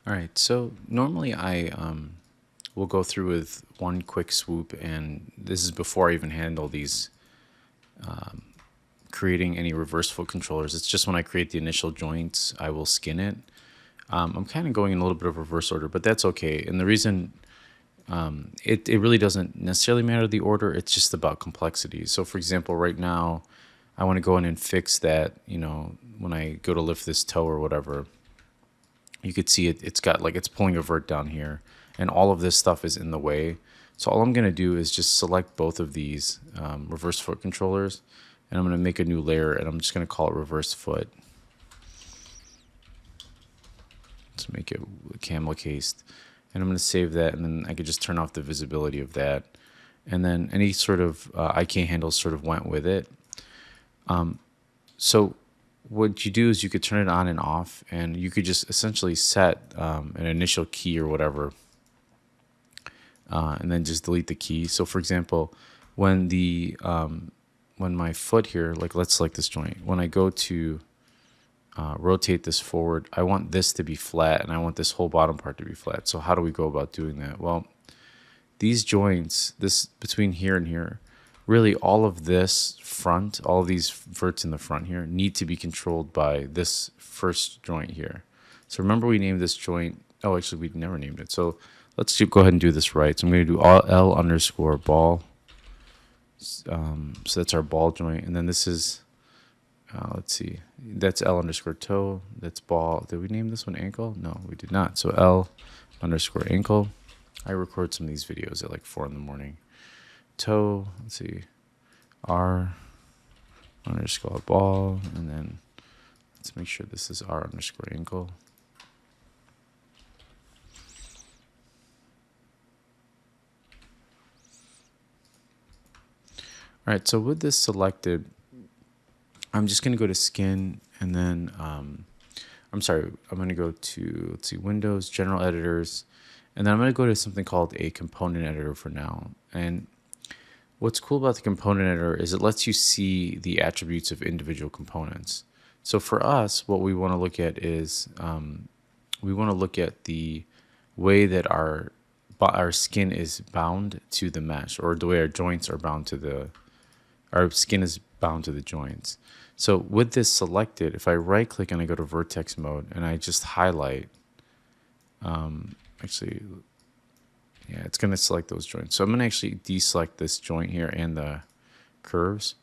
All right, so normally I will go through with one quick swoop, and this is before I even handle these creating any reverse foot controllers. It's just when I create the initial joints, I will skin it. I'm kind of going in a little bit of reverse order, but that's okay. And the reason it really doesn't necessarily matter the order, it's just about complexity. So, for example, right now, I want to go in and fix that, when I go to lift this toe or whatever, you could see it's got like it's pulling a vert down here, and all of this stuff is in the way. So all I'm going to do is just select both of these reverse foot controllers, and I'm going to make a new layer, and I'm just going to call it reverse foot. Let's make it camel cased, and I'm going to save that, and then I could just turn off the visibility of that, and then any sort of IK handles sort of went with it. So what you do is you could turn it on and off, and you could just essentially set an initial key or whatever, and then just delete the key. So for example, when when my foot here, like let's select this joint, when I go to rotate this forward, I want this to be flat, and I want this whole bottom part to be flat. So how do we go about doing that? Well, these joints, this between here and here, really all of this front, all of these verts in the front here need to be controlled by this first joint here. So remember we named this joint, oh, actually we never named it. So go ahead and do this right. So I'm going to do L underscore ball. So that's our ball joint. And then this is, let's see, that's L underscore toe. That's ball. Did we name this one ankle? No, we did not. So L underscore ankle. I record some of these videos at like 4 in the morning. Toe, let's see, R underscore ball, and then let's make sure this is R underscore ankle. All right, so with this selected, I'm just going to go to skin, and then I'm sorry, I'm going to go to, let's see, Windows, General Editors, and then I'm going to go to something called a component editor for now. And what's cool about the component editor is it lets you see the attributes of individual components. So for us, what we want to look at is we want to look at the way that our skin is bound to the mesh, or the way our joints are bound to our skin is bound to the joints. So with this selected, if I right click and I go to vertex mode and I just highlight, actually, yeah, it's going to select those joints. So I'm going to actually deselect this joint here and the curves.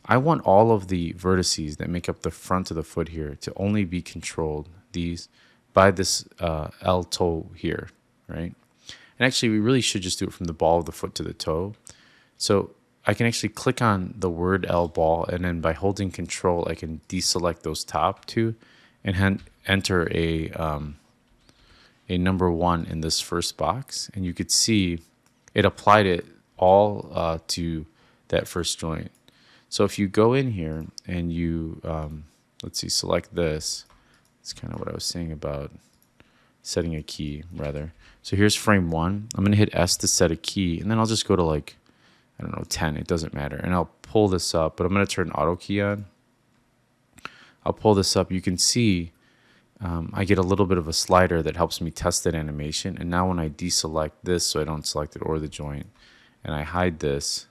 I want all of the vertices that make up the front of the foot here to only be controlled, these, by this L toe here, right? And actually, we really should just do it from the ball of the foot to the toe. So I can actually click on the word L ball, and then by holding control, I can deselect those top two and enter a number 1 in this first box. And you could see it applied it all to that first joint. So if you go in here and you, let's see, select this, it's kind of what I was saying about setting a key, rather. So here's frame 1. I'm going to hit S to set a key, and then I'll just go to like, I don't know, 10. It doesn't matter. And I'll pull this up, but I'm going to turn auto key on. I'll pull this up. You can see I get a little bit of a slider that helps me test that animation. And now when I deselect this so I don't select it or the joint, and I hide this,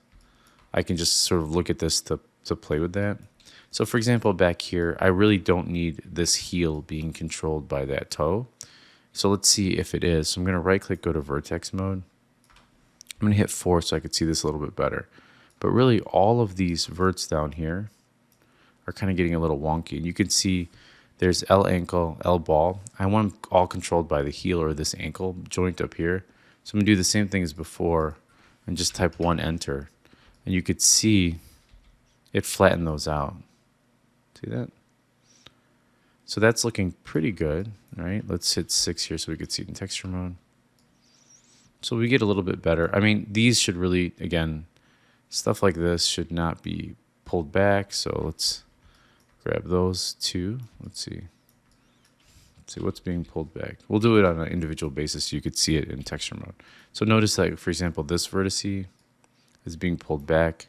I can just sort of look at this to play with that. So for example, back here, I really don't need this heel being controlled by that toe. So let's see if it is. So I'm going to right click, go to vertex mode. I'm going to hit 4 so I could see this a little bit better. But really, all of these verts down here are kind of getting a little wonky. And you can see there's L ankle, L ball. I want them all controlled by the heel or this ankle joint up here. So I'm going to do the same thing as before and just type 1, enter. And you could see it flattened those out. See that? So that's looking pretty good, right? Let's hit 6 here so we could see it in texture mode. So we get a little bit better. I mean, these should really, again, stuff like this should not be pulled back. So let's grab those two. Let's see what's being pulled back. We'll do it on an individual basis so you could see it in texture mode. So notice that, for example, this vertice is being pulled back,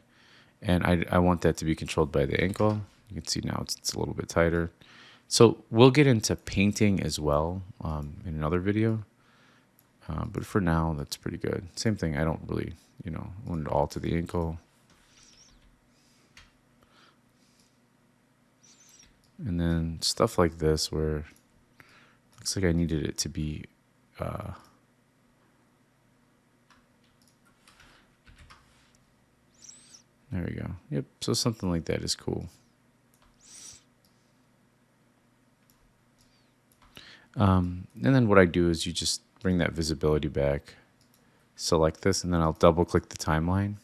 and I want that to be controlled by the ankle. You can see now it's a little bit tighter. So we'll get into painting as well in another video. But for now, that's pretty good. Same thing. I don't really, want it all to the ankle. And then stuff like this where looks like I needed it to be there we go. Yep. So something like that is cool. And then what I do is you just bring that visibility back, select this, and then I'll double click the timeline.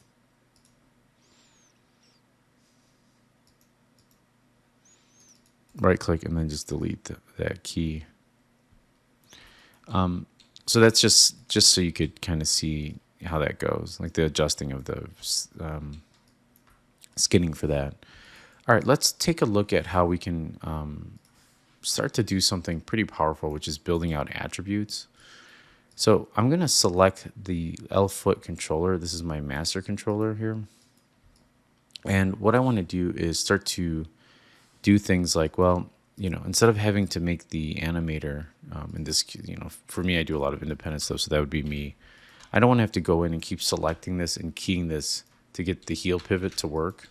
Right click and then just delete that key. So that's just so you could kind of see how that goes, like the adjusting of the skinning for that. All right, let's take a look at how we can start to do something pretty powerful, which is building out attributes. So I'm going to select the L-foot controller. This is my master controller here. And what I want to do is start to do things like, well, instead of having to make the animator in this, for me, I do a lot of independent stuff. So that would be me. I don't want to have to go in and keep selecting this and keying this to get the heel pivot to work.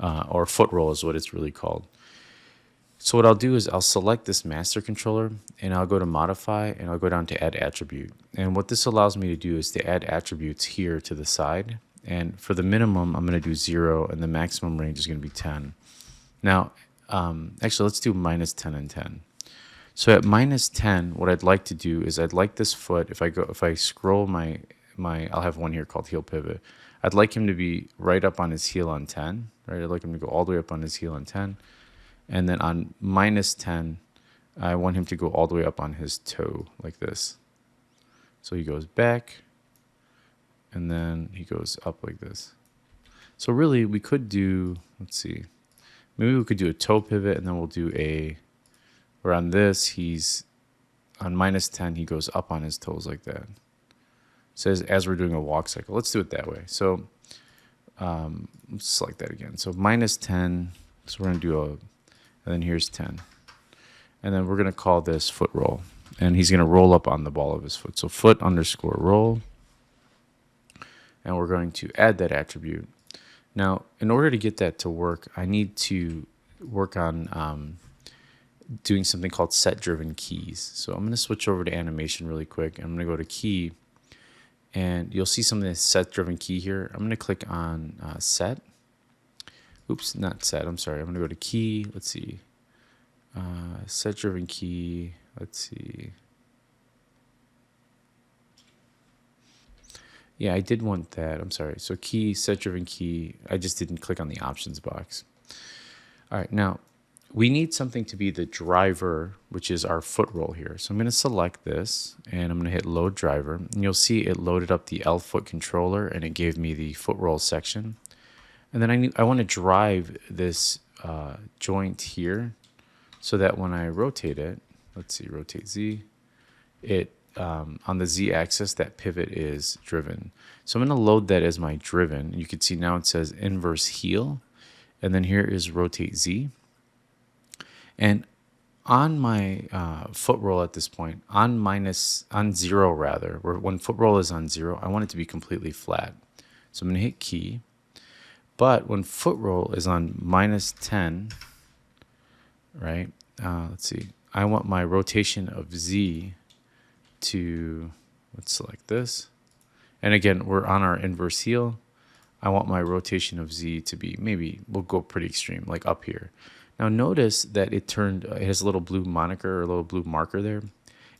Or foot roll is what it's really called. So what I'll do is I'll select this master controller and I'll go to modify and I'll go down to add attribute. And what this allows me to do is to add attributes here to the side. And for the minimum, I'm going to do 0 and the maximum range is going to be 10. Now, actually, let's do -10 and 10. So at -10, what I'd like to do is I'd like this foot, if I scroll my, I'll have one here called heel pivot. I'd like him to be right up on his heel on 10, right? I'd like him to go all the way up on his heel on 10. And then on -10, I want him to go all the way up on his toe like this. So he goes back and then he goes up like this. So really we could do, let's see, maybe we could do a toe pivot and then we'll do where on this, he's on -10, he goes up on his toes like that. So as we're doing a walk cycle, let's do it that way. So let's select that again. So -10, so we're going to do and then here's 10. And then we're going to call this foot roll. And he's going to roll up on the ball of his foot. So foot_roll. And we're going to add that attribute. Now, in order to get that to work, I need to work on doing something called set-driven keys. So I'm going to switch over to animation really quick. I'm going to go to key. And you'll see something that's set-driven key here. I'm going to click on set. Oops, not set. I'm sorry. I'm going to go to key. Let's see. Set-driven key. Let's see. Yeah, I did want that. I'm sorry. So key, set-driven key. I just didn't click on the options box. All right. Now, we need something to be the driver, which is our foot roll here. So I'm going to select this, and I'm going to hit load driver. And you'll see it loaded up the L-foot controller, and it gave me the foot roll section. And then I want to drive this joint here so that when I rotate it, let's see, rotate Z, it on the Z axis, that pivot is driven. So I'm going to load that as my driven. You can see now it says inverse heel, and then here is rotate Z. And on my foot roll at this point, on 0 rather, where when foot roll is on 0, I want it to be completely flat. So I'm going to hit key. But when foot roll is on -10, right? Let's see. I want my rotation of Z to, let's select this. And again, we're on our inverse heel. I want my rotation of Z to be, maybe we'll go pretty extreme, like up here. Now notice that it has a little blue moniker or a little blue marker there,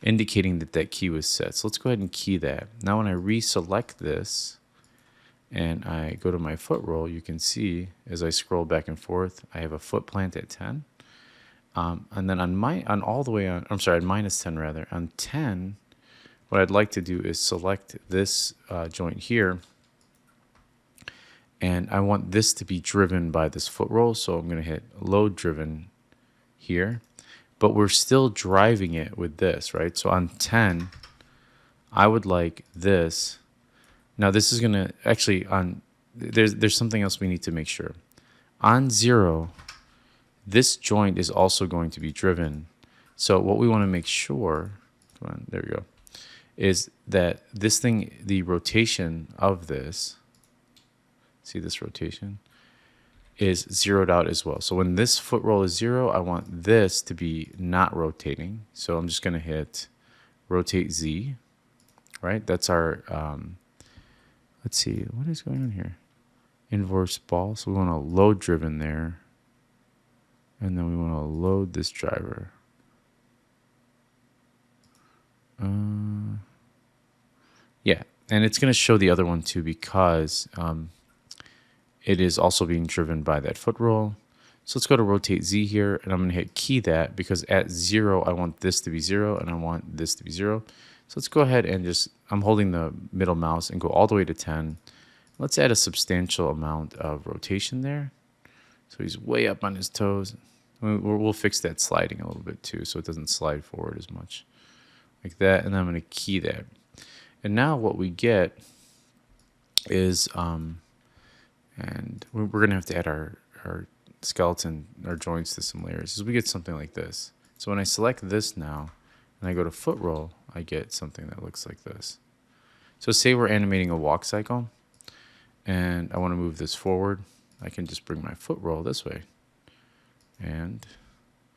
indicating that key was set. So let's go ahead and key that. Now when I reselect this, and I go to my foot roll, you can see as I scroll back and forth, I have a foot plant at 10. And then on all the way on, I'm sorry, on -10 rather, on 10, what I'd like to do is select this joint here. And I want this to be driven by this foot roll. So I'm going to hit load driven here. But we're still driving it with this, right? So on 10, I would like this. Now this is going to actually there's something else we need to make sure. On 0, this joint is also going to be driven. So what we want to make sure, come on, there we go, is that this thing, the rotation of this, see this rotation, is zeroed out as well. So when this foot roll is 0, I want this to be not rotating. So I'm just going to hit rotate Z, right? That's our, let's see, what is going on here? Inverse ball. So we want to load driven there. And then we want to load this driver. Yeah, and it's going to show the other one too because it is also being driven by that foot roll. So let's go to rotate Z here, and I'm going to hit key that because at 0, I want this to be 0, and I want this to be 0. So let's go ahead and just, I'm holding the middle mouse and go all the way to 10. Let's add a substantial amount of rotation there. So he's way up on his toes. We'll fix that sliding a little bit too, so it doesn't slide forward as much. Like that, and then I'm going to key that. And now what we get is, and we're going to have to add our skeleton, our joints to some layers. So we get something like this. So when I select this now, and I go to foot roll, I get something that looks like this. So say we're animating a walk cycle, and I want to move this forward. I can just bring my foot roll this way, and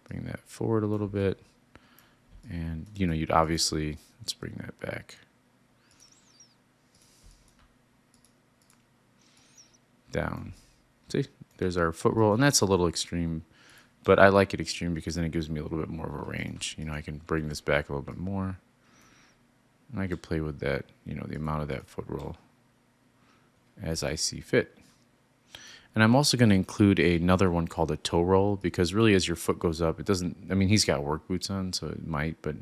bring that forward a little bit. And, you know, you'd obviously, let's bring that back. Down. See, there's our foot roll, and that's a little extreme, but I like it extreme because then it gives me a little bit more of a range. You know, I can bring this back a little bit more, and I could play with that, you know, the amount of that foot roll as I see fit. And I'm also going to include another one called a toe roll because really as your foot goes up, it doesn't, I mean, he's got work boots on, so it might, but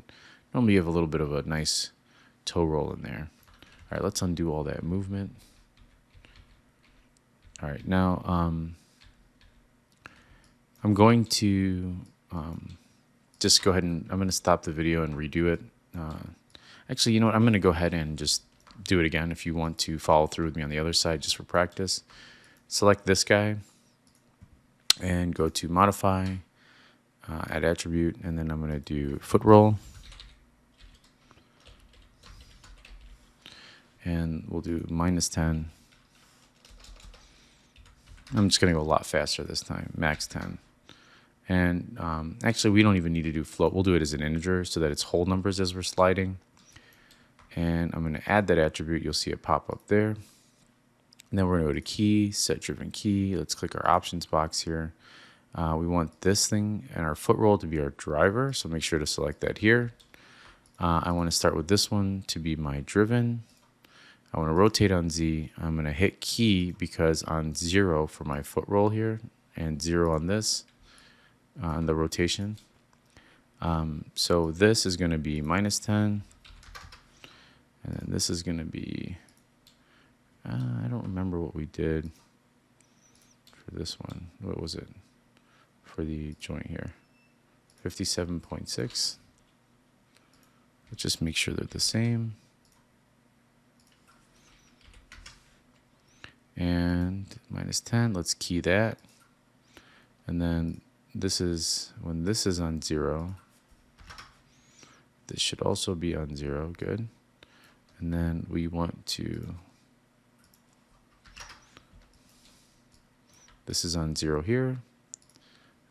normally you have a little bit of a nice toe roll in there. All right, let's undo all that movement. All right, now I'm going to just go ahead and I'm going to stop the video and redo it. Actually, you know what? I'm going to go ahead and just do it again if you want to follow through with me on the other side just for practice. Select this guy and go to modify, add attribute, and then I'm going to do foot roll. And we'll do -10. I'm just going to go a lot faster this time, max 10. And actually, we don't even need to do float. We'll do it as an integer so that it's whole numbers as we're sliding. And I'm going to add that attribute. You'll see it pop up there. And then we're going to go to key, set driven key. Let's click our options box here. We want this thing and our foot roll to be our driver, so make sure to select that here. I want to start with this one to be my driven. I want to rotate on Z. I'm going to hit key because on 0 for my foot roll here and 0 on this, on the rotation. So this is going to be -10. And then this is going to be, I don't remember what we did for this one. What was it for the joint here? 57.6. Let's just make sure they're the same. And -10, let's key that. And then this is, when this is on 0, this should also be on 0, good. And then we want to, this is on 0 here.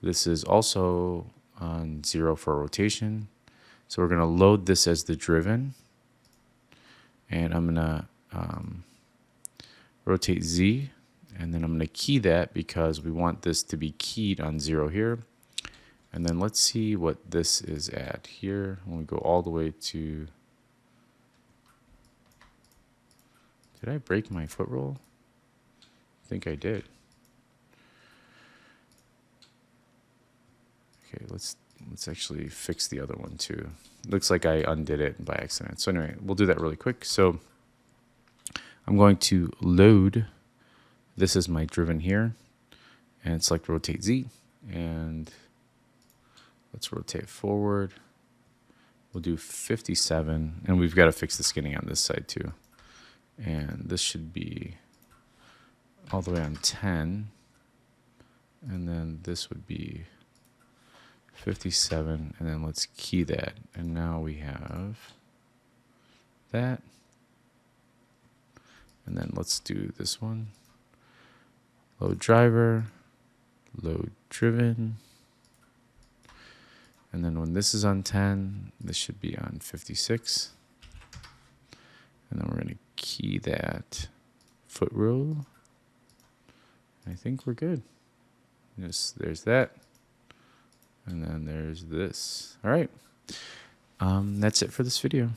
This is also on 0 for rotation. So we're going to load this as the driven. And I'm going to rotate Z. And then I'm going to key that because we want this to be keyed on 0 here. And then let's see what this is at here. When we go all the way to, did I break my foot roll? I think I did. Okay, let's actually fix the other one too. Looks like I undid it by accident. So anyway, we'll do that really quick. So I'm going to load. This is my driven here, and select rotate Z, and let's rotate forward. We'll do 57, and we've got to fix the skinning on this side too. And this should be all the way on 10, and then this would be 57, and then let's key that. And now we have that. And then let's do this one. Load driver, load driven. And then when this is on 10, this should be on 56. And then we're going to key that foot rule. I think we're good. Yes, there's that. And then there's this. All right. That's it for this video.